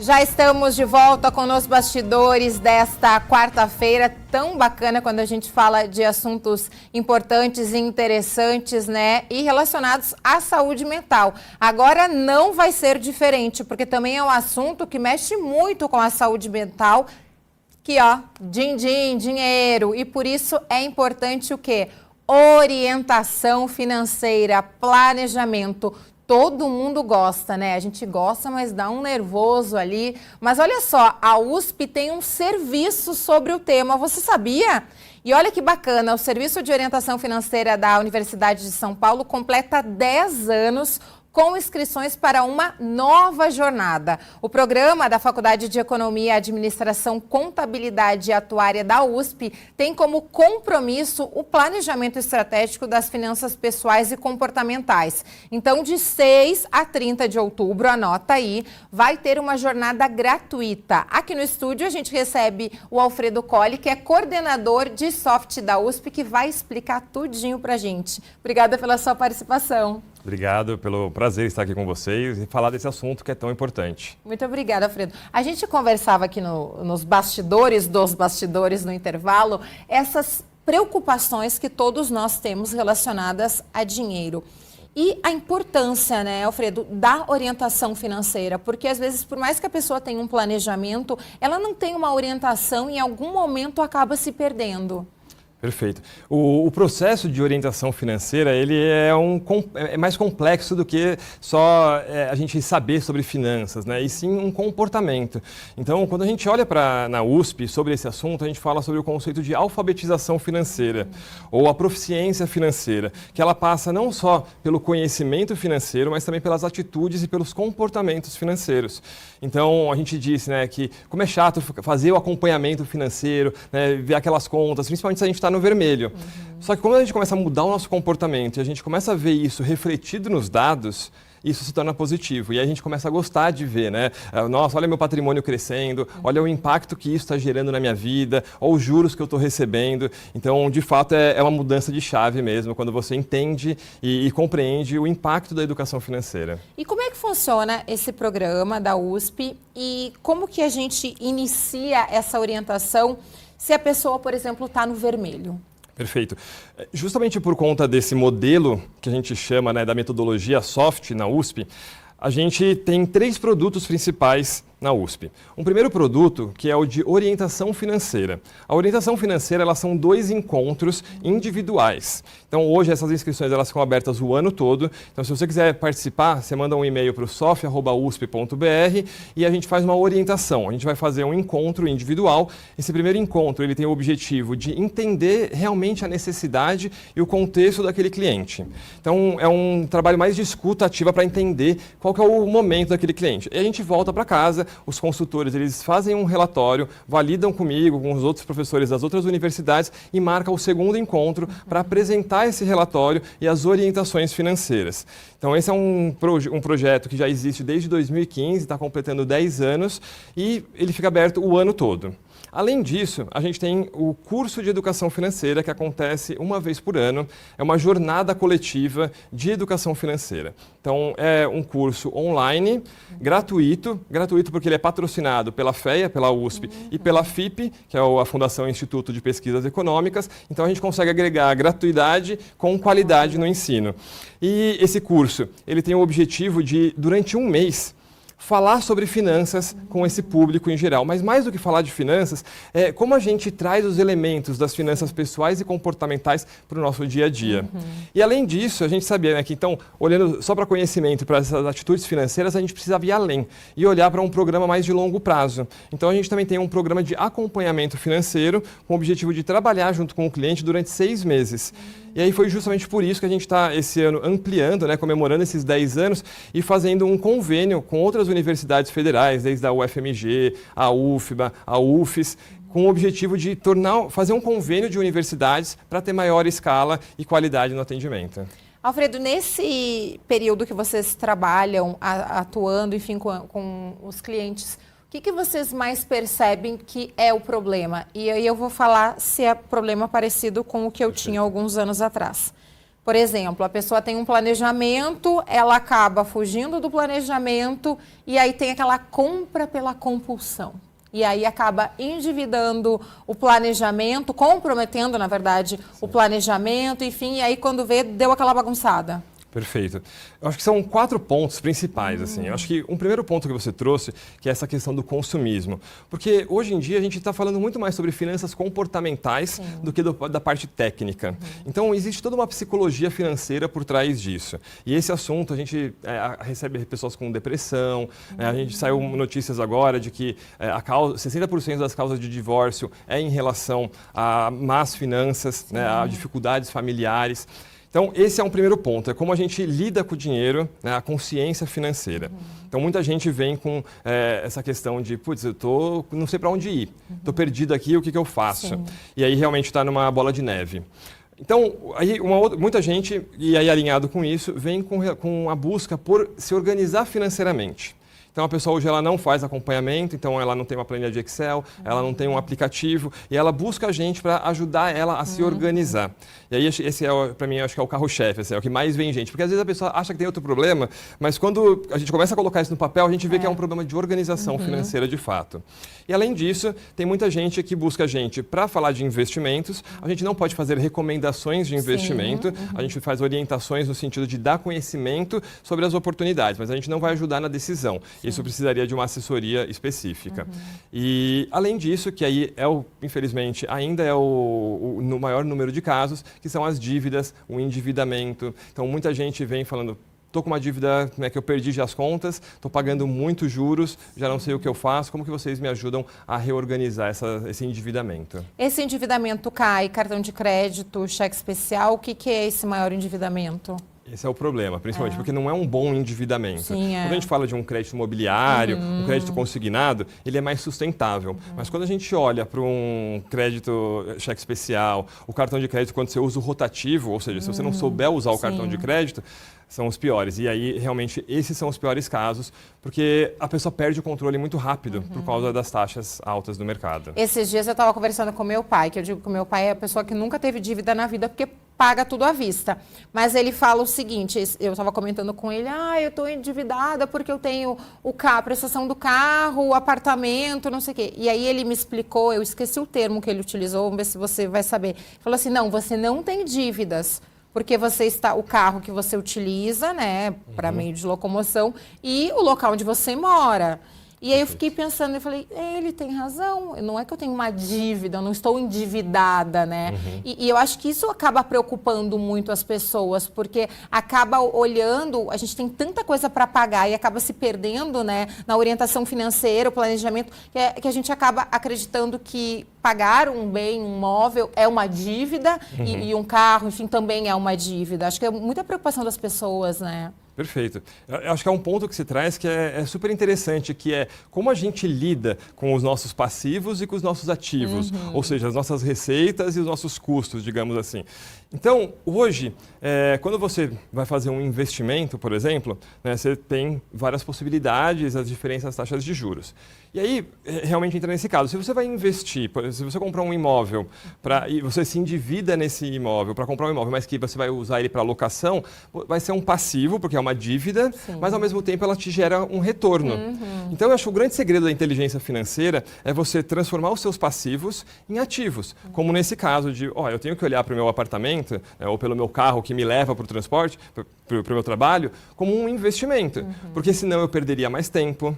Já estamos de volta com Nos Bastidores desta quarta-feira, tão bacana quando a gente fala de assuntos importantes e interessantes, né? E relacionados à saúde mental. Agora não vai ser diferente, porque também é um assunto que mexe muito com a saúde mental, que ó, din-din, dinheiro. E por isso é importante o quê? Orientação financeira, planejamento. Todo mundo gosta, né? A gente gosta, mas dá um nervoso ali. Mas olha só, a USP tem um serviço sobre o tema, você sabia? E olha que bacana, o Serviço de Orientação Financeira da Universidade de São Paulo completa 10 anos com inscrições para uma nova jornada. O programa da Faculdade de Economia, Administração, Contabilidade e Atuária da USP tem como compromisso o planejamento estratégico das finanças pessoais e comportamentais. Então, de 6 a 30 de outubro, anota aí, vai ter uma jornada gratuita. Aqui no estúdio a gente recebe o Alfredo Colli, que é coordenador de soft da USP, que vai explicar tudinho pra gente. Obrigada pela sua participação. Obrigado pelo prazer estar aqui com vocês e falar desse assunto que é tão importante. Muito obrigada, Alfredo. A gente conversava aqui nos bastidores dos bastidores, no intervalo, essas preocupações que todos nós temos relacionadas a dinheiro. E a importância, né, Alfredo, da orientação financeira, porque às vezes, por mais que a pessoa tenha um planejamento, ela não tem uma orientação e em algum momento acaba se perdendo. Perfeito. O processo de orientação financeira, ele é mais complexo do que só a gente saber sobre finanças, né? E sim um comportamento. Então, quando a gente olha na USP sobre esse assunto, a gente fala sobre o conceito de alfabetização financeira, ou a proficiência financeira, que ela passa não só pelo conhecimento financeiro, mas também pelas atitudes e pelos comportamentos financeiros. Então, a gente disse, né, que como é chato fazer o acompanhamento financeiro, né, ver aquelas contas, principalmente se a gente está no vermelho. Só que quando a gente começa a mudar o nosso comportamento e a gente começa a ver isso refletido nos dados, isso se torna positivo. E aí a gente começa a gostar de ver, né? Nossa, olha meu patrimônio crescendo, olha o impacto que isso está gerando na minha vida, olha os juros que eu estou recebendo. Então, de fato, é uma mudança de chave mesmo, quando você entende e compreende o impacto da educação financeira. E como é que funciona esse programa da USP e como que a gente inicia essa orientação se a pessoa, por exemplo, está no vermelho? Perfeito. Justamente por conta desse modelo que a gente chama, né, da metodologia SOFT na USP, a gente tem 3 produtos principais na USP. Um primeiro produto, que é o de orientação financeira. A orientação financeira, elas são 2 encontros individuais. Então, hoje, essas inscrições elas ficam abertas o ano todo. Então, se você quiser participar, você manda um e-mail para o sof@usp.br e a gente faz uma orientação. A gente vai fazer um encontro individual. Esse primeiro encontro, ele tem o objetivo de entender realmente a necessidade e o contexto daquele cliente. Então, é um trabalho mais de escuta ativa para entender qual que é o momento daquele cliente. E a gente volta para casa. Os consultores, eles fazem um relatório, validam comigo, com os outros professores das outras universidades e marcam o segundo encontro para apresentar esse relatório e as orientações financeiras. Então, esse é um projeto que já existe desde 2015, está completando 10 anos e ele fica aberto o ano todo. Além disso, a gente tem o curso de educação financeira que acontece uma vez por ano. É uma jornada coletiva de educação financeira. Então, é um curso online, gratuito porque ele é patrocinado pela FEA, pela USP e pela FIP, que é a Fundação Instituto de Pesquisas Econômicas. Então, a gente consegue agregar gratuidade com qualidade no ensino. E esse curso, ele tem o objetivo de, durante um mês, falar sobre finanças com esse público em geral. Mas mais do que falar de finanças, é como a gente traz os elementos das finanças pessoais e comportamentais para o nosso dia a dia. E além disso, a gente sabia, né, que então, olhando só para conhecimento, para essas atitudes financeiras, a gente precisava ir além e olhar para um programa mais de longo prazo. Então a gente também tem um programa de acompanhamento financeiro com o objetivo de trabalhar junto com o cliente durante 6 meses. E aí foi justamente por isso que a gente está esse ano ampliando, né, comemorando esses 10 anos e fazendo um convênio com outras universidades federais, desde a UFMG, a UFBA, a UFES, com o objetivo de fazer um convênio de universidades para ter maior escala e qualidade no atendimento. Alfredo, nesse período que vocês trabalham, atuando, enfim, com os clientes, o que vocês mais percebem que é o problema? E aí eu vou falar se é problema parecido com o que eu tinha alguns anos atrás. Por exemplo, a pessoa tem um planejamento, ela acaba fugindo do planejamento e aí tem aquela compra pela compulsão. E aí acaba endividando o planejamento, comprometendo, na verdade, o planejamento, enfim, e aí quando vê, deu aquela bagunçada. Perfeito. Eu acho que são 4 pontos principais, assim. Eu acho que um primeiro ponto que você trouxe, que é essa questão do consumismo. Porque hoje em dia a gente está falando muito mais sobre finanças comportamentais do que da parte técnica. Então existe toda uma psicologia financeira por trás disso. E esse assunto a gente recebe pessoas com depressão, a gente saiu notícias agora de que 60% das causas de divórcio é em relação a más finanças, né, a dificuldades familiares. Então, esse é um primeiro ponto, é como a gente lida com o dinheiro, né, a consciência financeira. Então, muita gente vem com essa questão de, putz, não sei para onde ir, estou perdido aqui, o que eu faço? Sim. E aí realmente está numa bola de neve. Então, aí muita gente, e aí alinhado com isso, vem com a busca por se organizar financeiramente. Então, a pessoa hoje ela não faz acompanhamento, então ela não tem uma planilha de Excel, ela não tem um aplicativo e ela busca a gente para ajudar ela a se organizar. E aí, esse para mim, acho que é o carro-chefe, assim, é o que mais vem gente. Porque às vezes a pessoa acha que tem outro problema, mas quando a gente começa a colocar isso no papel, a gente vê que é um problema de organização financeira de fato. E além disso, tem muita gente que busca a gente para falar de investimentos. A gente não pode fazer recomendações de investimento, a gente faz orientações no sentido de dar conhecimento sobre as oportunidades, mas a gente não vai ajudar na decisão. Isso precisaria de uma assessoria específica. E, além disso, que aí infelizmente, ainda é no maior número de casos, que são as dívidas, o endividamento. Então, muita gente vem falando, estou com uma dívida, né, que eu perdi já as contas, estou pagando muitos juros, já não sei o que eu faço, como que vocês me ajudam a reorganizar esse endividamento? Esse endividamento cai, cartão de crédito, cheque especial, o que é esse maior endividamento? Esse é o problema, principalmente porque não é um bom endividamento. Sim, Quando a gente fala de um crédito imobiliário, um crédito consignado, ele é mais sustentável. Mas quando a gente olha para um crédito cheque especial, o cartão de crédito, quando você usa o rotativo, ou seja, se você não souber usar o cartão de crédito, são os piores. E aí, realmente, esses são os piores casos, porque a pessoa perde o controle muito rápido por causa das taxas altas do mercado. Esses dias eu estava conversando com meu pai, que eu digo que o meu pai é a pessoa que nunca teve dívida na vida, porque paga tudo à vista. Mas ele fala o seguinte, eu estava comentando com ele, eu estou endividada porque eu tenho a prestação do carro, o apartamento, não sei o quê. E aí ele me explicou, eu esqueci o termo que ele utilizou, vamos ver se você vai saber. Ele falou assim, não, você não tem dívidas, porque o carro que você utiliza, né, para meio de locomoção, e o local onde você mora. E aí eu fiquei pensando, eu falei, ele tem razão, não é que eu tenho uma dívida, eu não estou endividada, né? E eu acho que isso acaba preocupando muito as pessoas, porque acaba olhando, a gente tem tanta coisa para pagar e acaba se perdendo, né, na orientação financeira, o planejamento, que a gente acaba acreditando que pagar um bem, um móvel é uma dívida e um carro, enfim, também é uma dívida. Acho que é muita preocupação das pessoas, né? Perfeito. Eu acho que é um ponto que se traz que é super interessante, que é como a gente lida com os nossos passivos e com os nossos ativos, ou seja, as nossas receitas e os nossos custos, digamos assim. Então, hoje, quando você vai fazer um investimento, por exemplo, né, você tem várias possibilidades, as diferentes taxas de juros. E aí, realmente entra nesse caso. Se você vai investir, se você comprar um imóvel e você se endivida nesse imóvel para comprar um imóvel, mas que você vai usar ele para locação, vai ser um passivo, porque é uma dívida, mas ao mesmo tempo ela te gera um retorno. Então, eu acho que o grande segredo da inteligência financeira é você transformar os seus passivos em ativos. Como nesse caso de, eu tenho que olhar para o meu apartamento, ou pelo meu carro que me leva para o transporte, para o meu trabalho, como um investimento. Porque senão eu perderia mais tempo.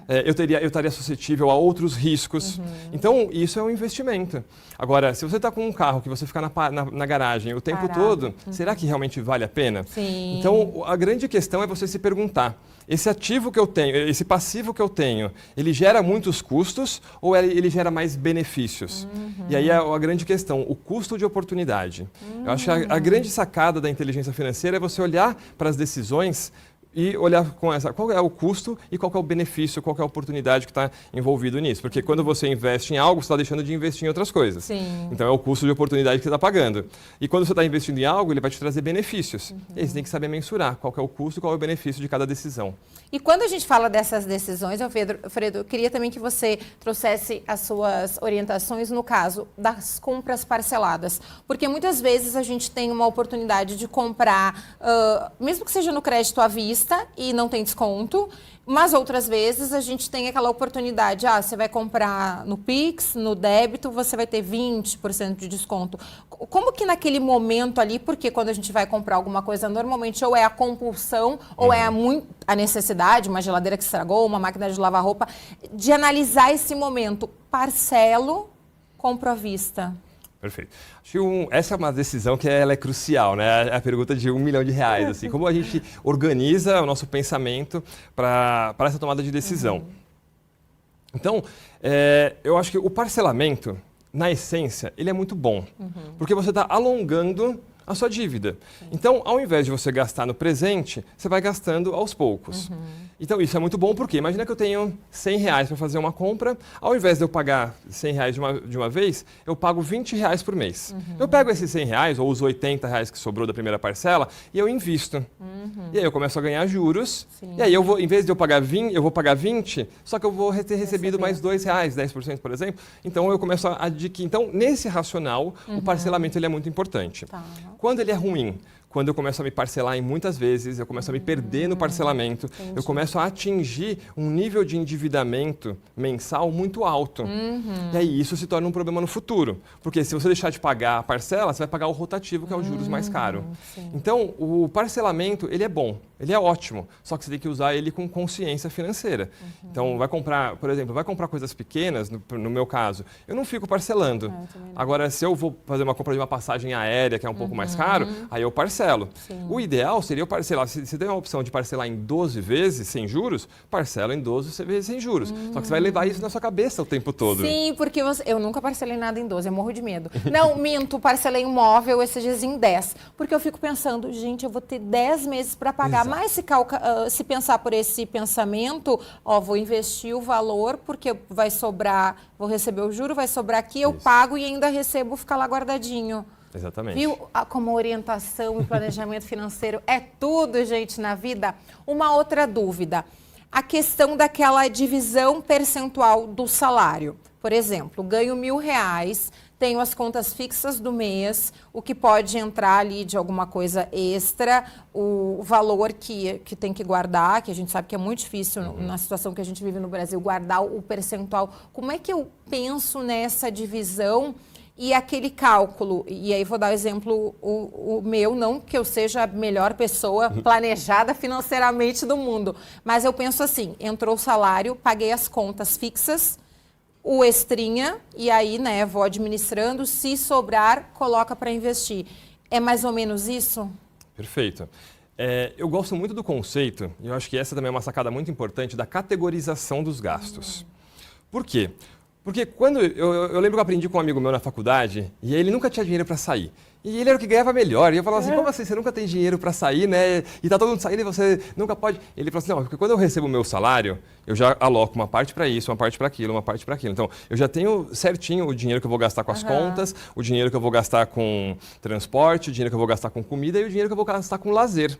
Eu estaria suscetível a outros riscos. Então, isso é um investimento. Agora, se você está com um carro que você fica na garagem o tempo todo, será que realmente vale a pena? Sim. Então, a grande questão é você se perguntar, esse ativo que eu tenho, esse passivo que eu tenho, ele gera muitos custos ou ele gera mais benefícios? E aí é a grande questão, o custo de oportunidade. Eu acho que a grande sacada da inteligência financeira é você olhar para as decisões e olhar com qual é o custo e qual é o benefício, qual é a oportunidade que está envolvido nisso. Porque quando você investe em algo, você está deixando de investir em outras coisas. Sim. Então é o custo de oportunidade que você está pagando. E quando você está investindo em algo, ele vai te trazer benefícios. E aí você tem que saber mensurar qual é o custo e qual é o benefício de cada decisão. E quando a gente fala dessas decisões, Alfredo, eu queria também que você trouxesse as suas orientações no caso das compras parceladas. Porque muitas vezes a gente tem uma oportunidade de comprar, mesmo que seja no crédito à vista e não tem desconto, mas outras vezes a gente tem aquela oportunidade, você vai comprar no Pix, no débito, você vai ter 20% de desconto. Como que naquele momento ali, porque quando a gente vai comprar alguma coisa, normalmente ou é a compulsão, ou é a necessidade, uma geladeira que estragou, uma máquina de lavar roupa, de analisar esse momento, parcelo, compro à vista. Perfeito. Acho que essa é uma decisão que ela é crucial, né? A pergunta de R$1 milhão, assim, como a gente organiza o nosso pensamento para essa tomada de decisão. Então, eu acho que o parcelamento, na essência, ele é muito bom, porque você está alongando a sua dívida. Então, ao invés de você gastar no presente, você vai gastando aos poucos. Então, isso é muito bom porque imagina que eu tenho R$100 para fazer uma compra, ao invés de eu pagar R$100 de uma vez, eu pago R$20 por mês. Eu pego esses R$100 ou os R$80 que sobrou da primeira parcela e eu invisto. E aí eu começo a ganhar juros. Sim. E aí, em vez de eu pagar 20, eu vou pagar 20, só que eu vou ter recebido mais R$2, 10%, por exemplo. Então, eu começo a adquirir. Então, nesse racional, o parcelamento ele é muito importante. Tá. Quando ele é ruim? Quando eu começo a me parcelar em muitas vezes, eu começo a me perder no parcelamento, eu começo a atingir um nível de endividamento mensal muito alto. E aí isso se torna um problema no futuro. Porque se você deixar de pagar a parcela, você vai pagar o rotativo, que é o juros mais caro. Sim. Então, o parcelamento, ele é bom, ele é ótimo, só que você tem que usar ele com consciência financeira. Então, vai comprar, por exemplo, vai comprar coisas pequenas, no meu caso, eu não fico parcelando. Agora, se eu vou fazer uma compra de uma passagem aérea, que é um pouco mais caro, aí eu parcelo. Sim. O ideal seria eu parcelar, se tem uma opção de parcelar em 12 vezes sem juros, parcela em 12 vezes sem juros. Só que você vai levar isso na sua cabeça o tempo todo. Sim, porque eu nunca parcelei nada em 12, eu morro de medo. Não, minto, parcelei um móvel esses dias em 10. Porque eu fico pensando, gente, eu vou ter 10 meses para pagar. Exato. Mas se pensar por esse pensamento, vou investir o valor, porque vai sobrar, vou receber o juro, vai sobrar aqui, eu pago e ainda recebo, ficar lá guardadinho. Exatamente. Viu como orientação e planejamento financeiro é tudo, gente, na vida? Uma outra dúvida, a questão daquela divisão percentual do salário. Por exemplo, ganho R$1.000, tenho as contas fixas do mês, o que pode entrar ali de alguma coisa extra, o valor que tem que guardar, que a gente sabe que é muito difícil na situação que a gente vive no Brasil, guardar o percentual. Como é que eu penso nessa divisão? E aquele cálculo, e aí vou dar o exemplo o meu, não que eu seja a melhor pessoa planejada financeiramente do mundo, mas eu penso assim, entrou o salário, paguei as contas fixas, o extrinha, e aí, né, vou administrando, se sobrar, coloca para investir. É mais ou menos isso? Perfeito. Eu gosto muito do conceito, e eu acho que essa também é uma sacada muito importante, da categorização dos gastos. Por quê? Porque quando eu lembro que eu aprendi com um amigo meu na faculdade e ele nunca tinha dinheiro para sair. E ele era o que ganhava melhor. E eu falava assim, como assim? Você nunca tem dinheiro para sair, né? E tá todo mundo saindo e você nunca pode. Ele falou assim, não, porque quando eu recebo o meu salário, eu já aloco uma parte para isso, uma parte para aquilo, uma parte para aquilo. Então, eu já tenho certinho o dinheiro que eu vou gastar com as contas, o dinheiro que eu vou gastar com transporte, o dinheiro que eu vou gastar com comida e o dinheiro que eu vou gastar com lazer.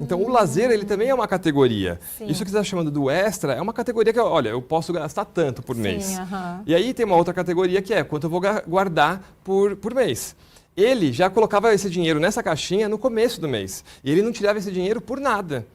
Então, o lazer, ele também é uma categoria. Sim. Isso que você está chamando do extra é uma categoria que, olha, eu posso gastar tanto por mês. Sim, E aí tem uma outra categoria que é quanto eu vou guardar por mês. Ele já colocava esse dinheiro nessa caixinha no começo do mês. E ele não tirava esse dinheiro por nada.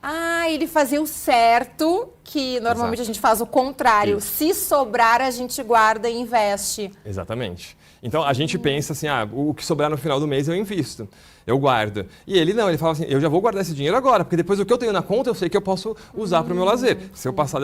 Ele fazia o certo, que normalmente a gente faz o contrário. Isso. Se sobrar, a gente guarda e investe. Exatamente. Então, a gente pensa assim, o que sobrar no final do mês eu invisto, eu guardo. E ele não, ele fala assim, eu já vou guardar esse dinheiro agora, porque depois o que eu tenho na conta eu sei que eu posso usar para o meu lazer. Se eu passar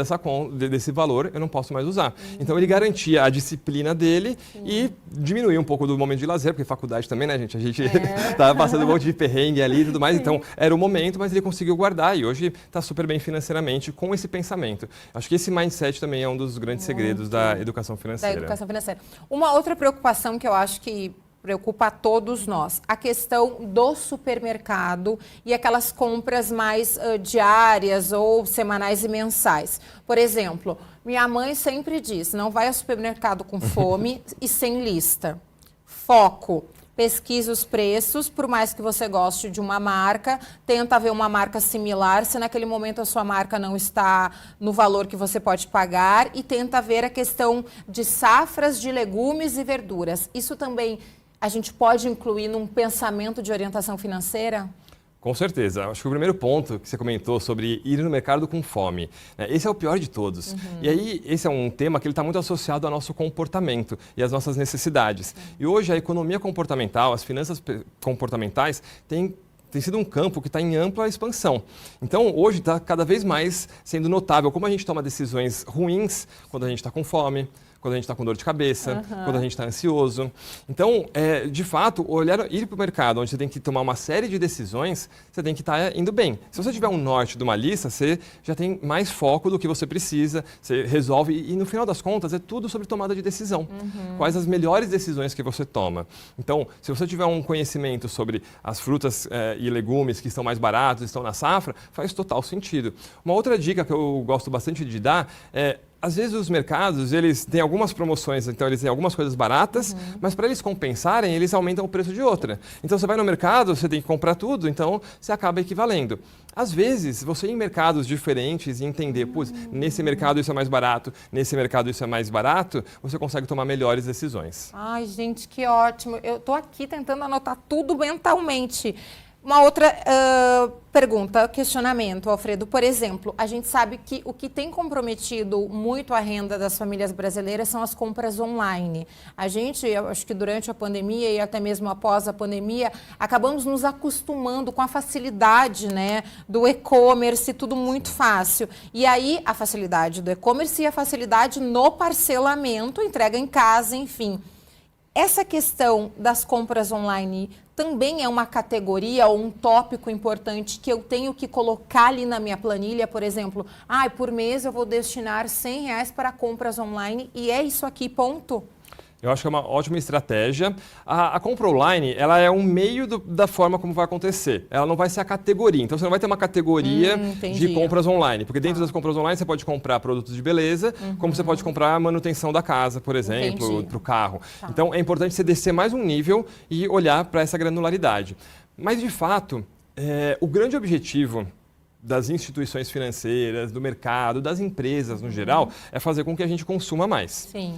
desse valor, eu não posso mais usar. Então, ele garantia a disciplina dele e diminuía um pouco do momento de lazer, porque faculdade também, né, gente? A gente estava passando um monte de perrengue ali e tudo mais, então era o momento, mas ele conseguiu guardar e hoje está super bem financeiramente com esse pensamento. Acho que esse mindset também é um dos grandes segredos da educação financeira. Da educação financeira. Uma outra preocupação que eu acho que preocupa a todos nós, a questão do supermercado e aquelas compras mais diárias ou semanais e mensais. Por exemplo, minha mãe sempre diz, não vai ao supermercado com fome e sem lista. Foco. Pesquise os preços, por mais que você goste de uma marca, tenta ver uma marca similar, se naquele momento a sua marca não está no valor que você pode pagar, e tenta ver a questão de safras de legumes e verduras. Isso também a gente pode incluir num pensamento de orientação financeira? Com certeza. Acho que o primeiro ponto que você comentou sobre ir no mercado com fome, né? Esse é o pior de todos. E aí, esse é um tema que ele está muito associado ao nosso comportamento e às nossas necessidades. E hoje a economia comportamental, as finanças comportamentais tem sido um campo que está em ampla expansão. Então, hoje está cada vez mais sendo notável como a gente toma decisões ruins quando a gente está com fome, quando a gente está com dor de cabeça, quando a gente está ansioso. Então, de fato, ir para o mercado, onde você tem que tomar uma série de decisões, você tem que estar indo bem. Se você tiver um norte de uma lista, você já tem mais foco do que você precisa, você resolve, e no final das contas, é tudo sobre tomada de decisão. Quais as melhores decisões que você toma. Então, se você tiver um conhecimento sobre as frutas e legumes que estão mais baratos, estão na safra, faz total sentido. Uma outra dica que eu gosto bastante de dar é, às vezes os mercados, eles têm algumas promoções, então eles têm algumas coisas baratas, mas para eles compensarem, eles aumentam o preço de outra. Então você vai no mercado, você tem que comprar tudo, então você acaba equivalendo. Às vezes, você ir em mercados diferentes e entender, putz, nesse mercado isso é mais barato, nesse mercado isso é mais barato, você consegue tomar melhores decisões. Ai, gente, que ótimo. Eu estou aqui tentando anotar tudo mentalmente. Uma outra pergunta, questionamento, Alfredo. Por exemplo, a gente sabe que o que tem comprometido muito a renda das famílias brasileiras são as compras online. A gente, eu acho que durante a pandemia e até mesmo após a pandemia, acabamos nos acostumando com a facilidade, né, do e-commerce, tudo muito fácil. E aí, a facilidade do e-commerce e a facilidade no parcelamento, entrega em casa, enfim. Essa questão das compras online também é uma categoria ou um tópico importante que eu tenho que colocar ali na minha planilha, por exemplo, por mês eu vou destinar R$100 para compras online e é isso aqui, ponto? Eu acho que é uma ótima estratégia. A compra online, ela é um meio da forma como vai acontecer. Ela não vai ser a categoria. Então, você não vai ter uma categoria de compras online. Porque dentro das compras online, você pode comprar produtos de beleza, como você pode comprar a manutenção da casa, por exemplo, para o carro. Então, é importante você descer mais um nível e olhar para essa granularidade. Mas, de fato, o grande objetivo das instituições financeiras, do mercado, das empresas no geral, é fazer com que a gente consuma mais. Sim.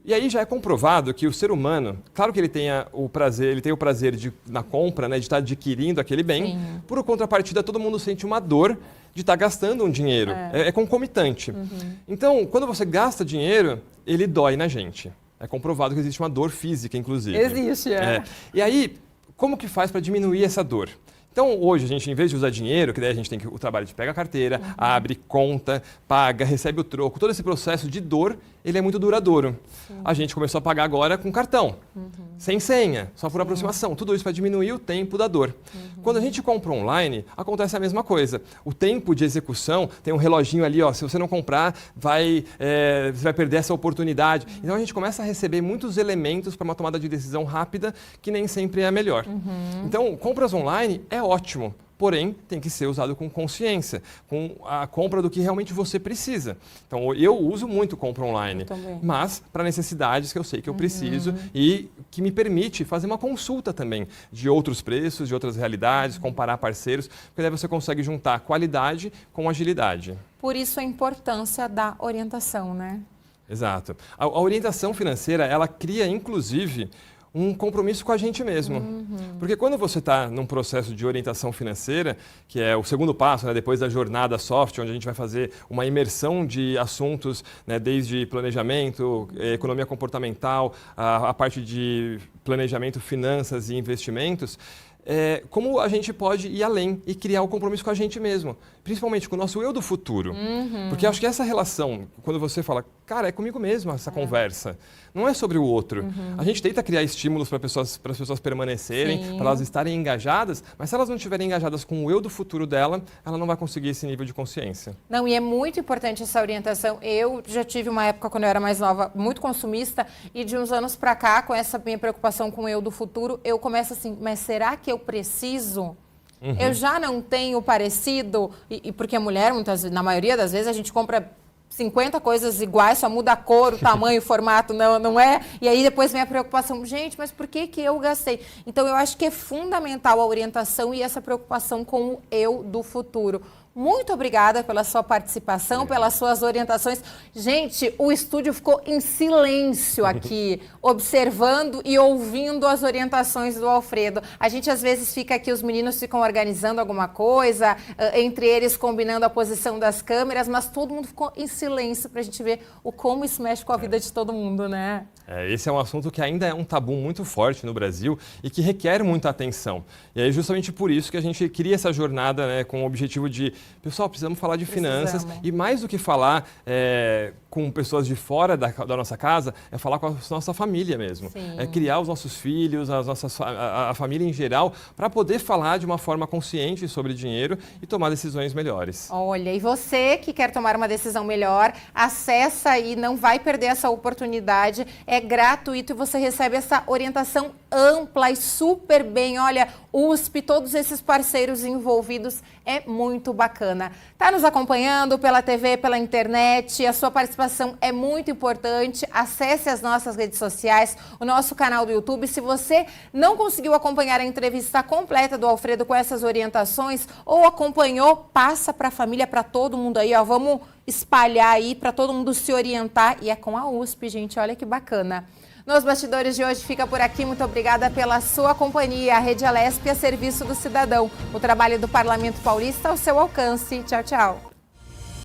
E aí já é comprovado que o ser humano, claro que ele tem o prazer na compra, né, de estar adquirindo aquele bem, por contrapartida todo mundo sente uma dor de estar gastando um dinheiro, é concomitante. Então, quando você gasta dinheiro, ele dói na gente. É comprovado que existe uma dor física, inclusive. Existe, E aí, como que faz para diminuir essa dor? Então, hoje, a gente, em vez de usar dinheiro, que daí a gente tem o trabalho de pegar a carteira, abre conta, paga, recebe o troco, todo esse processo de dor, ele é muito duradouro. A gente começou a pagar agora com cartão, sem senha, só por aproximação. Tudo isso para diminuir o tempo da dor. Quando a gente compra online, acontece a mesma coisa. O tempo de execução, tem um reloginho ali, ó, se você não comprar, você vai perder essa oportunidade. Então, a gente começa a receber muitos elementos para uma tomada de decisão rápida, que nem sempre é a melhor. Então, compras online é ótimo, porém tem que ser usado com consciência, com a compra do que realmente você precisa. Então eu uso muito compra online, mas para necessidades que eu sei que eu preciso e que me permite fazer uma consulta também de outros preços, de outras realidades, comparar parceiros, porque daí você consegue juntar qualidade com agilidade. Por isso a importância da orientação, né? Exato. A orientação financeira, ela cria inclusive um compromisso com a gente mesmo. Porque quando você está num processo de orientação financeira, que é o segundo passo, né, depois da jornada soft, onde a gente vai fazer uma imersão de assuntos, né, desde planejamento, economia comportamental, a parte de planejamento, finanças e investimentos, como a gente pode ir além e criar um compromisso com a gente mesmo, principalmente com o nosso eu do futuro. Porque acho que essa relação, quando você fala, cara, é comigo mesmo essa conversa, não é sobre o outro. A gente tenta criar estímulos para as pessoas permanecerem, para elas estarem engajadas, mas se elas não estiverem engajadas com o eu do futuro dela, ela não vai conseguir esse nível de consciência. Não, e é muito importante essa orientação. Eu já tive uma época, quando eu era mais nova, muito consumista, e de uns anos para cá, com essa minha preocupação com o eu do futuro, eu começo assim, mas será que eu preciso? Eu já não tenho parecido? E porque a mulher, na maioria das vezes, a gente compra 50 coisas iguais, só muda a cor, o tamanho, o formato, não é? E aí depois vem a preocupação, gente, mas por que eu gastei? Então eu acho que é fundamental a orientação e essa preocupação com o eu do futuro. Muito obrigada pela sua participação, pelas suas orientações. Gente, o estúdio ficou em silêncio aqui, observando e ouvindo as orientações do Alfredo. A gente às vezes fica aqui, os meninos ficam organizando alguma coisa, entre eles combinando a posição das câmeras, mas todo mundo ficou em silêncio para a gente ver como isso mexe com a vida de todo mundo, né? Esse é um assunto que ainda é um tabu muito forte no Brasil e que requer muita atenção. E é justamente por isso que a gente cria essa jornada, né, com o objetivo de, pessoal, precisamos falar de finanças e mais do que falar com pessoas de fora da nossa casa, é falar com a nossa família mesmo. É criar os nossos filhos, a família em geral, para poder falar de uma forma consciente sobre dinheiro e tomar decisões melhores. Olha, e você que quer tomar uma decisão melhor, acessa aí, não vai perder essa oportunidade. É gratuito e você recebe essa orientação ampla e super bem. Olha, USP, todos esses parceiros envolvidos, é muito bacana. Tá nos acompanhando pela TV, pela internet, a sua participação é muito importante. Acesse as nossas redes sociais, o nosso canal do YouTube. Se você não conseguiu acompanhar a entrevista completa do Alfredo com essas orientações ou acompanhou, passa para a família, para todo mundo aí, ó. Vamos espalhar aí para todo mundo se orientar e é com a USP, gente. Olha que bacana. Nos bastidores de hoje fica por aqui. Muito obrigada pela sua companhia. A Rede Alesp a serviço do cidadão. O trabalho do Parlamento Paulista ao seu alcance. Tchau, tchau.